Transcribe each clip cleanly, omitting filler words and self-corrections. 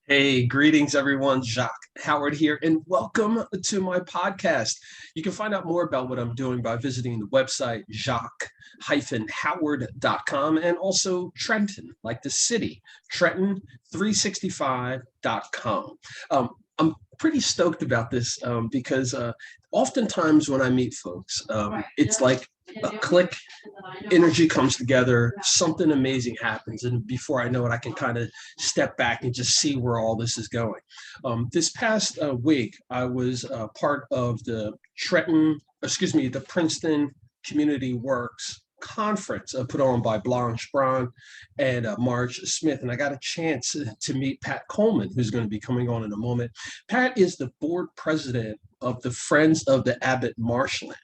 Hey, greetings everyone. Jacque Howard here, and welcome to my podcast. You can find out more about what I'm doing by visiting the website jacque-howard.com and also Trenton, like the city, Trenton365.com. I'm pretty stoked about this because oftentimes when I meet folks, it's like a click, energy comes together, something amazing happens. And before I know it, I can kind of step back and just see where all this is going. This past week, I was part of the Princeton Community Works conference put on by Blanche Braun and Marge Smith. And I got a chance to meet Pat Coleman, who's going to be coming on in a moment. Pat is the board president of the Friends of the Abbott Marshland.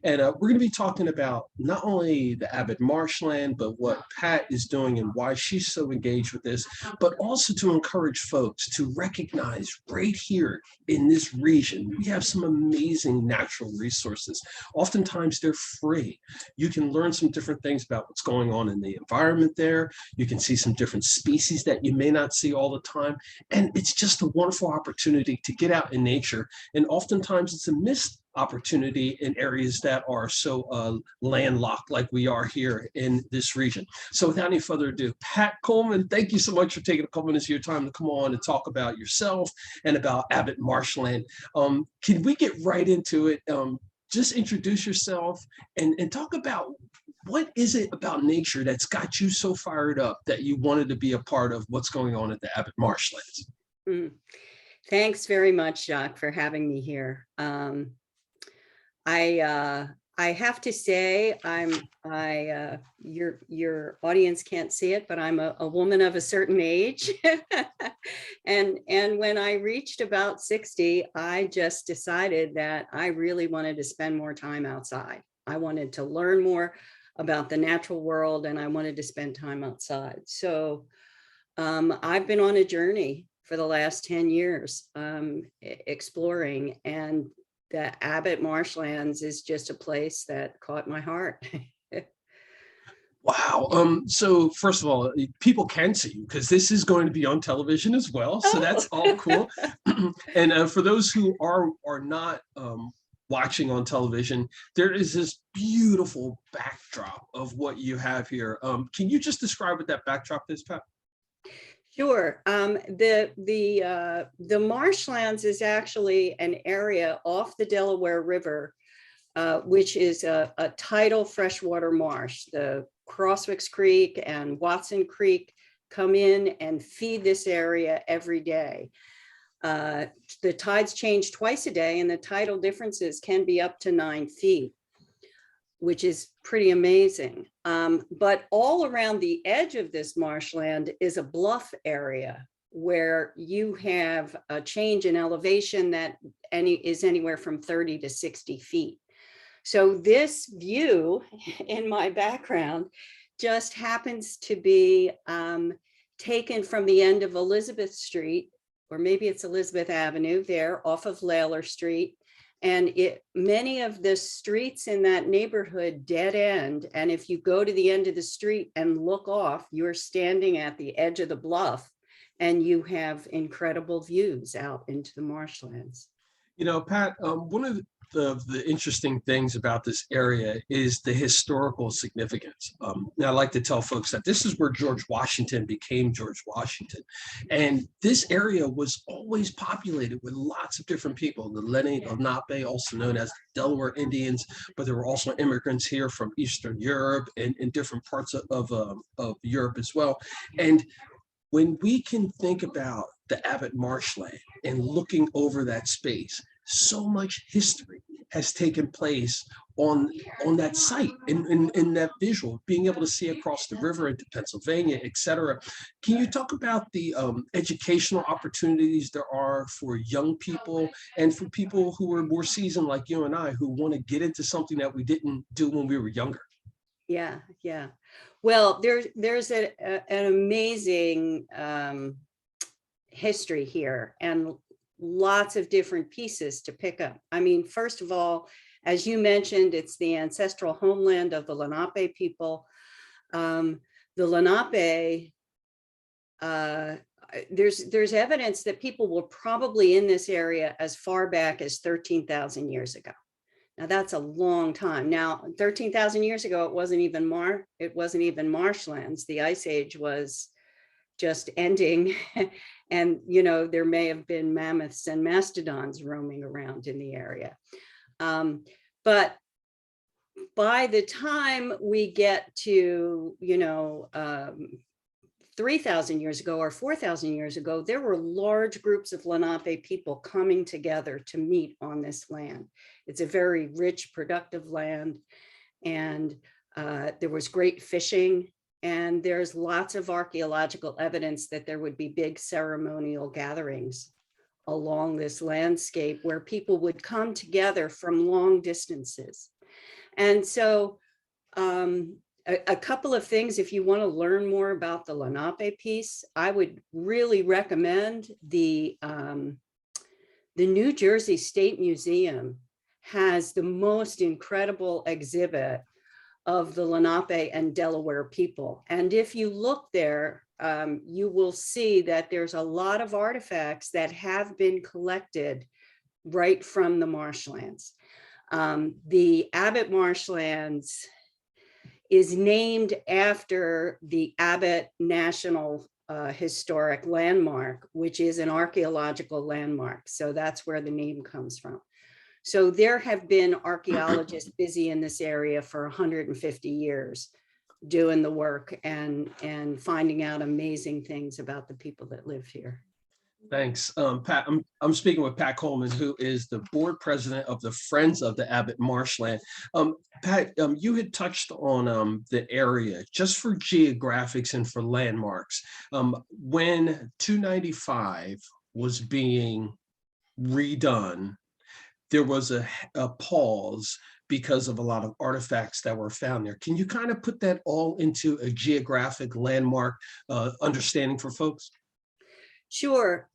And we're going to be talking about not only the Abbott Marshland, but what Pat is doing and why she's so engaged with this, but also to encourage folks to recognize right here in this region, we have some amazing natural resources. Oftentimes they're free. You can learn some different things about what's going on in the environment there. You can see some different species that you may not see all the time. And it's just a wonderful opportunity to get out in nature. And oftentimes it's a missed opportunity in areas that are so landlocked like we are here in this region. So without any further ado, Pat Coleman, thank you so much for taking a couple minutes of your time to come on and talk about yourself and about Abbott Marshland. Can we get right into it? Just introduce yourself and talk about what is it about nature that's got you so fired up that you wanted to be a part of what's going on at the Abbott Marshlands? Thanks very much, Jacque, for having me here. I have to say, your audience can't see it, but I'm a woman of a certain age. and when I reached about 60, I just decided that I really wanted to spend more time outside. I wanted to learn more about the natural world, and I wanted to spend time outside. So I've been on a journey for the last 10 years exploring, and the Abbott Marshlands is just a place that caught my heart. Wow. So first of all, people can see you because this is going to be on television as well. So that's all cool. And for those who are not watching on television, there is this beautiful backdrop of what you have here. Can you just describe what that backdrop is, Pat? Sure. The marshlands is actually an area off the Delaware River, which is a tidal freshwater marsh. The Crosswicks Creek and Watson Creek come in and feed this area every day. The tides change twice a day, and the tidal differences can be up to 9 feet, which is pretty amazing. But all around the edge of this marshland is a bluff area where you have a change in elevation that is anywhere from 30 to 60 feet. So this view in my background just happens to be taken from the end of Elizabeth Street, or maybe it's Elizabeth Avenue there off of Layler Street. And many of the streets in that neighborhood dead end. And if you go to the end of the street and look off, you're standing at the edge of the bluff and you have incredible views out into the marshlands. You know, Pat, one of the interesting things about this area is the historical significance. Now, I like to tell folks that this is where George Washington became George Washington. And this area was always populated with lots of different people, the Lenape, also known as Delaware Indians, but there were also immigrants here from Eastern Europe and in different parts of Europe as well. And when we can think about the Abbott Marshland and looking over that space, so much history has taken place on that site, in that visual, being able to see across the river into Pennsylvania, et cetera. Can you talk about the educational opportunities there are for young people and for people who are more seasoned like you and I, who want to get into something that we didn't do when we were younger? Yeah. Well, there's an amazing history here, and lots of different pieces to pick up. I mean, first of all, as you mentioned, it's the ancestral homeland of the Lenape people. The Lenape there's evidence that people were probably in this area as far back as 13,000 years ago. Now that's a long time. Now 13,000 years ago, it wasn't even marshlands. The Ice Age was just ending, and there may have been mammoths and mastodons roaming around in the area. But by the time we get to 3,000 years ago or 4,000 years ago, there were large groups of Lenape people coming together to meet on this land. It's a very rich, productive land, and there was great fishing, and there's lots of archaeological evidence that there would be big ceremonial gatherings along this landscape where people would come together from long distances. And so a couple of things, if you want to learn more about the Lenape piece, I would really recommend the New Jersey State Museum has the most incredible exhibit of the Lenape and Delaware people. And if you look there, you will see that there's a lot of artifacts that have been collected right from the marshlands. The Abbott Marshlands is named after the Abbott National Historic Landmark, which is an archaeological landmark. So that's where the name comes from. So there have been archaeologists busy in this area for 150 years doing the work and finding out amazing things about the people that live here. Thanks, Pat. I'm speaking with Pat Coleman, who is the board president of the Friends of the Abbott Marshland. Pat, you had touched on the area just for geographics and for landmarks. When 295 was being redone, there was a pause because of a lot of artifacts that were found there. Can you kind of put that all into a geographic landmark understanding for folks? Sure.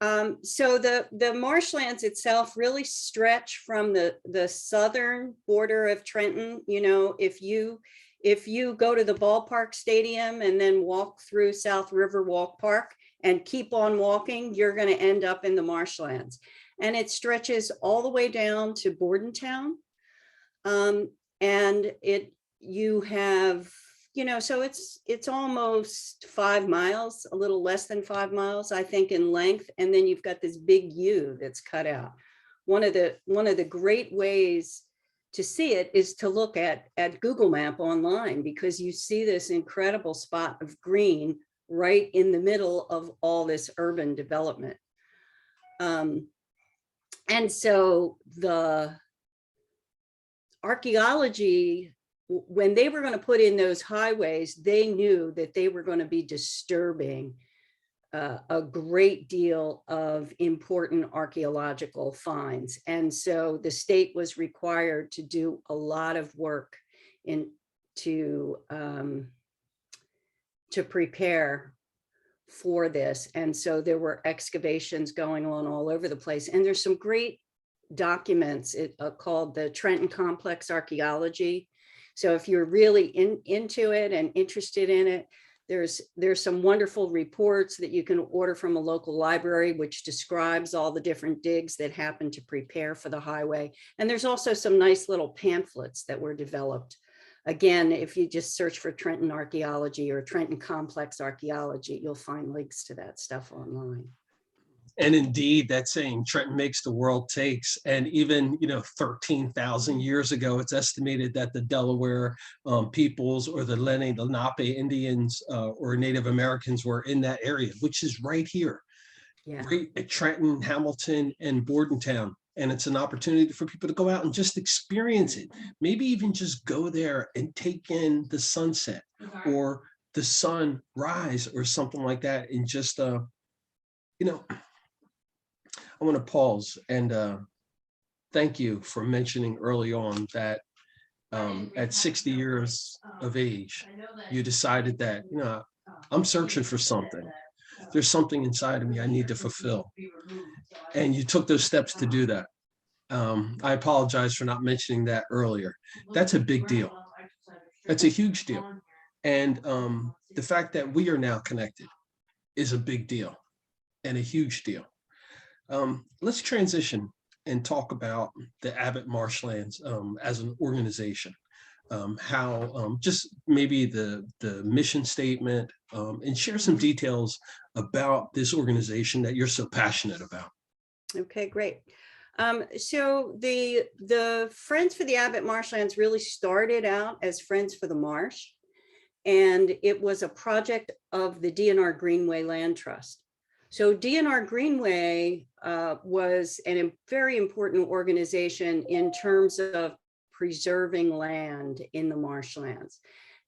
So the marshlands itself really stretch from the southern border of Trenton. If you go to the ballpark stadium and then walk through South River Walk Park and keep on walking, you're going to end up in the marshlands. And it stretches all the way down to Bordentown. And you have, so it's almost 5 miles, a little less than 5 miles, I think, in length. And then you've got this big U that's cut out. One of the great ways to see it is to look at Google Map online, because you see this incredible spot of green right in the middle of all this urban development. And so the archaeology, when they were going to put in those highways, they knew that they were going to be disturbing a great deal of important archaeological finds. And so the state was required to do a lot of work to prepare for this. And so there were excavations going on all over the place. And there's some great documents called the Trenton Complex Archaeology. So if you're really into it and interested in it, there's some wonderful reports that you can order from a local library, which describes all the different digs that happen to prepare for the highway. And there's also some nice little pamphlets that were developed. Again, if you just search for Trenton Archaeology or Trenton Complex Archaeology, you'll find links to that stuff online. And indeed, that saying, Trenton makes the world takes. And even, 13,000 years ago, it's estimated that the Delaware peoples or the Lenape Indians or Native Americans were in that area, which is right here, right at Trenton, Hamilton, and Bordentown. And it's an opportunity for people to go out and just experience it. Maybe even just go there and take in the sunset or the sunrise or something like that. And just, I want to pause and thank you for mentioning early on that at 60 years of age, you decided that, I'm searching for something. There's something inside of me I need to fulfill. And you took those steps to do that. I apologize for not mentioning that earlier. That's a big deal. That's a huge deal. And the fact that we are now connected is a big deal. and a huge deal. Let's transition and talk about the Abbott Marshlands as an organization. How just maybe the mission statement, and share some details about this organization that you're so passionate about. Okay, great. So the Friends for the Abbott Marshlands really started out as Friends for the Marsh, and it was a project of the DNR Greenway Land Trust. So DNR Greenway was a very important organization in terms of preserving land in the marshlands.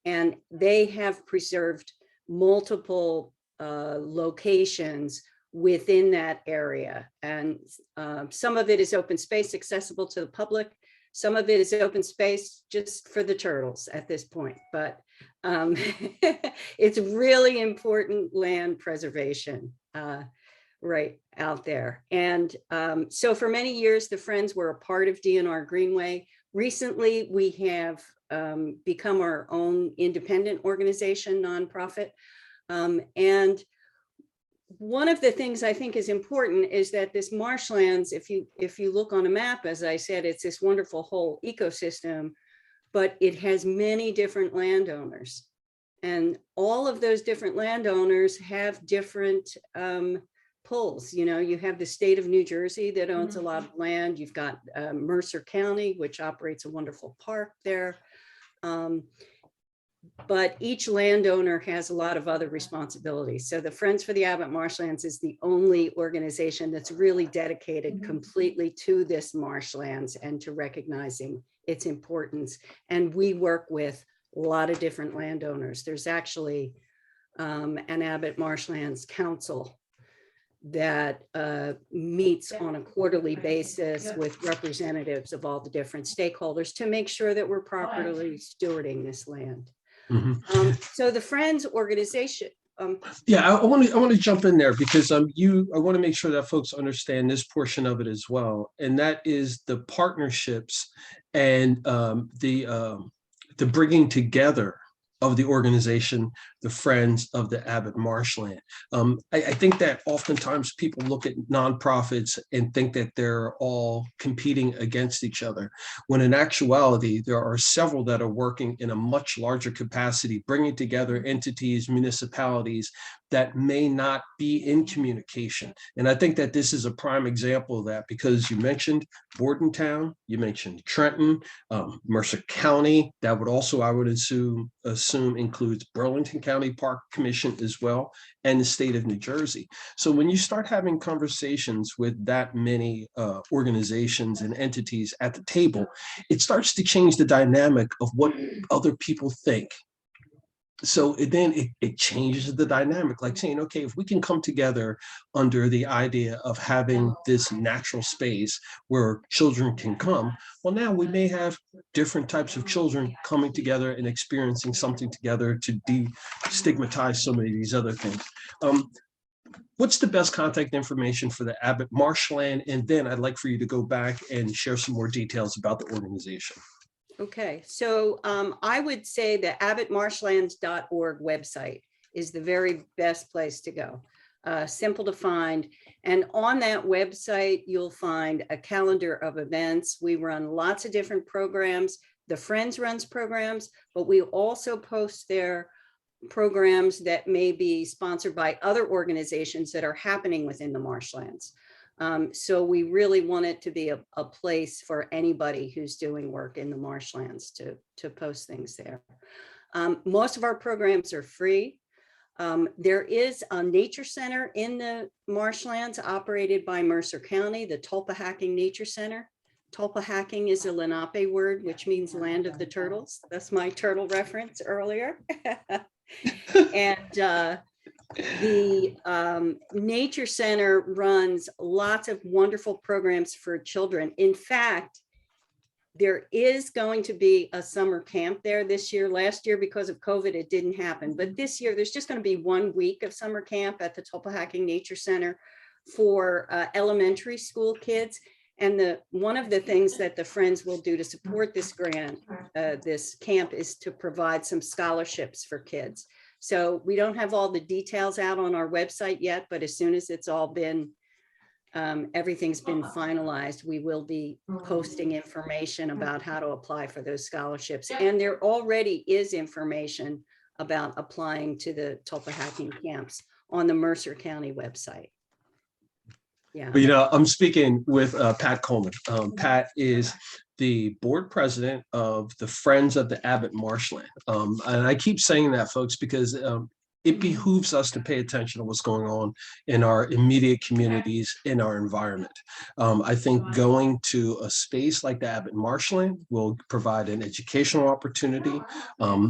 And they have preserved multiple locations within that area. And some of it is open space accessible to the public. Some of it is open space just for the turtles at this point, but it's really important land preservation right out there. And so for many years, the Friends were a part of DNR Greenway. Recently, we have become our own independent organization, nonprofit. And one of the things I think is important is that this marshlands, if you look on a map, as I said, it's this wonderful whole ecosystem, but it has many different landowners. And all of those different landowners have different pulls. You know, you have the state of New Jersey that owns a lot of land. You've got Mercer County, which operates a wonderful park there. But each landowner has a lot of other responsibilities. So the Friends for the Abbott Marshlands is the only organization that's really dedicated completely to this marshlands and to recognizing its importance. And we work with a lot of different landowners. There's actually an Abbott Marshlands Council that meets on a quarterly basis with representatives of all the different stakeholders to make sure that we're properly stewarding this land. So the Friends organization. Yeah, I want to jump in there because I want to make sure that folks understand this portion of it as well, and that is the partnerships and the bringing together of the organization, the Friends of the Abbott Marshland. I think that oftentimes people look at nonprofits and think that they're all competing against each other, when in actuality, there are several that are working in a much larger capacity, bringing together entities, municipalities that may not be in communication. And I think that this is a prime example of that, because you mentioned Bordentown, you mentioned Trenton, Mercer County, that would also, I would assume includes Burlington County Park Commission as well, and the state of New Jersey. So when you start having conversations with that many organizations and entities at the table, it starts to change the dynamic of what other people think. So it changes the dynamic, like saying, okay, if we can come together under the idea of having this natural space where children can come, well, now we may have different types of children coming together and experiencing something together to destigmatize so many of these other things. What's the best contact information for the Abbott Marshland? And then I'd like for you to go back and share some more details about the organization. Okay, so I would say the abbottmarshlands.org website is the very best place to go. Simple to find. And on that website, you'll find a calendar of events. We run lots of different programs. The Friends runs programs, but we also post their programs that may be sponsored by other organizations that are happening within the marshlands. So we really want it to be a place for anybody who's doing work in the marshlands to post things there. Most of our programs are free. There is a nature center in the marshlands operated by Mercer County, the Tulpahacking Nature Center. Tulpahacking is a Lenape word, which means land of the turtles. That's my turtle reference earlier. And the Nature Center runs lots of wonderful programs for children. In fact, there is going to be a summer camp there this year. Last year, because of COVID, it didn't happen. But this year, there's just going to be 1 week of summer camp at the Tulpahacking Nature Center for elementary school kids. And one of the things that the Friends will do to support this grant, this camp, is to provide some scholarships for kids. So we don't have all the details out on our website yet, but as soon as it's all been, everything's been finalized, we will be posting information about how to apply for those scholarships. And there already is information about applying to the tulpa hacking camps on the Mercer County website. Yeah. But, you know, I'm speaking with Pat Coleman. Pat is the board president of the Friends of the Abbott Marshland. And I keep saying that, folks, because it behooves us to pay attention to what's going on in our immediate communities, in our environment. I think going to a space like the Abbott Marshland will provide an educational opportunity,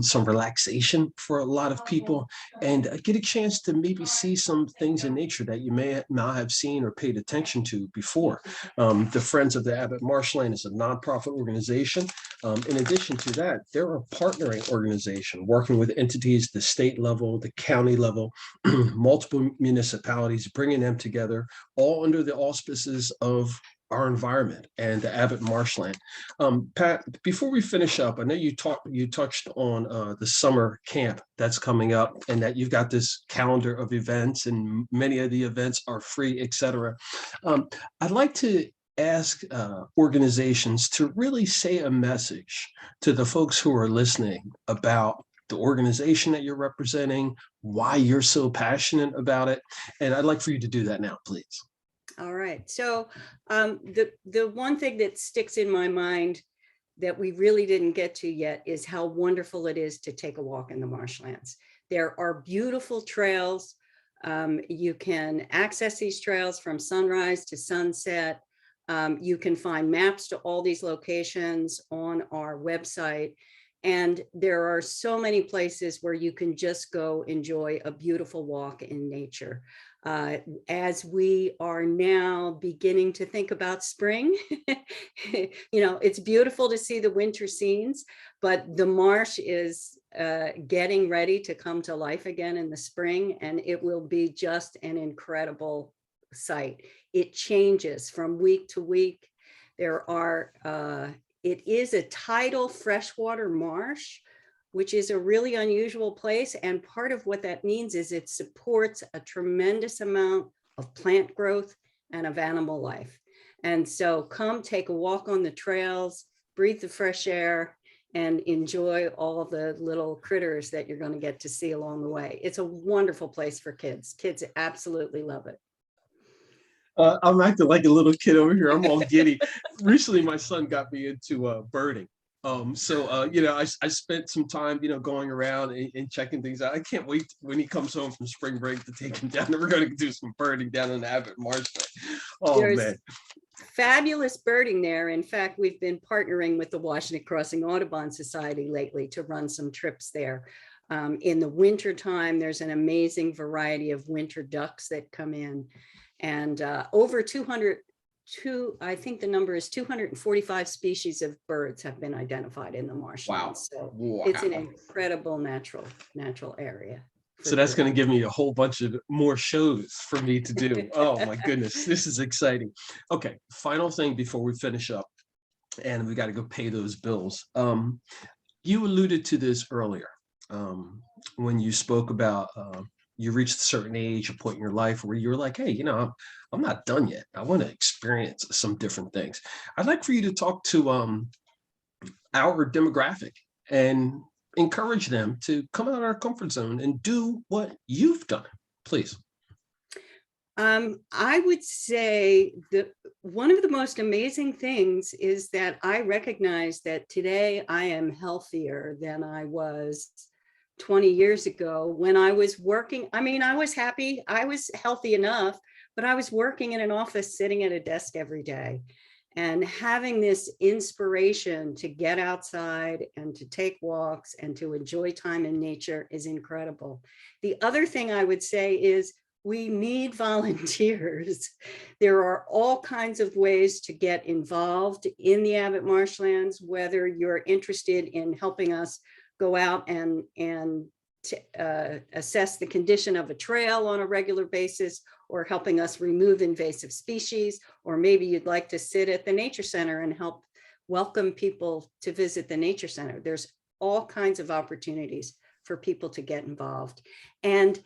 some relaxation for a lot of people, and get a chance to maybe see some things in nature that you may not have seen or paid attention to before. The Friends of the Abbott Marshland is a nonprofit organization. In addition to that, they're a partnering organization working with entities, the state level, the county level, multiple municipalities, bringing them together, all under the auspices of our environment and the Abbott Marshland. Pat, before we finish up, I know you touched on the summer camp that's coming up, and that you've got this calendar of events, and many of the events are free, etc. I'd like to ask organizations to really say a message to the folks who are listening about the organization that you're representing, why you're so passionate about it. And I'd like for you to do that now, please. All right. So the one thing that sticks in my mind that we really didn't get to yet is how wonderful it is to take a walk in the marshlands. There are beautiful trails. You can access these trails from sunrise to sunset. You can find maps to all these locations on our website. And there are so many places where you can just go enjoy a beautiful walk in nature. As we are now beginning to think about spring, you know, it's beautiful to see the winter scenes, but the marsh is getting ready to come to life again in the spring, and it will be just an incredible sight. It changes from week to week. There are, it is a tidal freshwater marsh, which is a really unusual place. And part of what that means is it supports a tremendous amount of plant growth and of animal life. And so come take a walk on the trails, breathe the fresh air, and enjoy all of the little critters that you're going to get to see along the way. It's a wonderful place for kids. Kids absolutely love it. I'm acting like a little kid over here. I'm all giddy. Recently, my son got me into birding. You know, I spent some time, you know, going around and checking things out. I can't wait when he comes home from spring break to take him down. We're going to do some birding down in the Abbott Marshlands. Oh, There's man. Fabulous birding there. In fact, we've been partnering with the Washington Crossing Audubon Society lately to run some trips there. In the winter time, there's an amazing variety of winter ducks that come in, and over 200, I think the number is 245 species of birds have been identified in the marshlands. Wow. So Wow. it's an incredible natural area. So that's going to give me a whole bunch of more shows for me to do. Oh my goodness, this is exciting. Okay, final thing before we finish up, and we got to go pay those bills. You alluded to this earlier when you spoke about you reached a certain age, a point in your life where you were like, hey, you know, I'm not done yet. I want to experience some different things. I'd like for you to talk to our demographic and encourage them to come out of our comfort zone and do what you've done, please. I would say that one of the most amazing things is that I recognize that today I am healthier than I was 20 years ago when I was working. I mean, I was happy, I was healthy enough, but I was working in an office, sitting at a desk every day. And having this inspiration to get outside and to take walks and to enjoy time in nature is incredible. The other thing I would say is we need volunteers. There are all kinds of ways to get involved in the Abbott Marshlands, whether you're interested in helping us go out and assess the condition of a trail on a regular basis, or helping us remove invasive species, or maybe you'd like to sit at the nature center and help welcome people to visit the nature center. There's all kinds of opportunities for people to get involved. And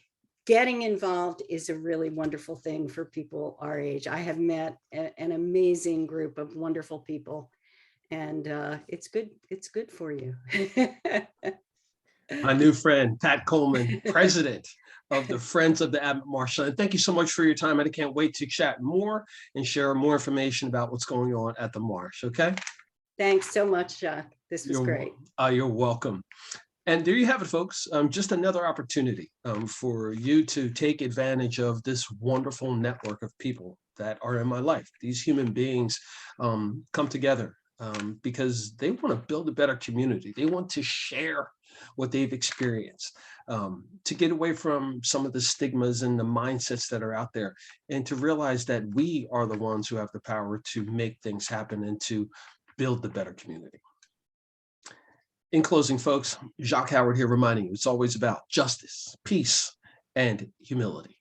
getting involved is a really wonderful thing for people our age. I have met an amazing group of wonderful people, and it's good for you. My new friend, Pat Coleman, president of the Friends of the Abbott Marshlands. Thank you so much for your time. I can't wait to chat more and share more information about what's going on at the marsh. Okay. Thanks so much, Jacque. This was great. You're welcome. And there you have it, folks. Just another opportunity for you to take advantage of this wonderful network of people that are in my life. These human beings come together because they want to build a better community. They want to share what they've experienced, to get away from some of the stigmas and the mindsets that are out there, and to realize that we are the ones who have the power to make things happen and to build the better community. In closing, folks, Jacque Howard here reminding you, it's always about justice, peace, and humility.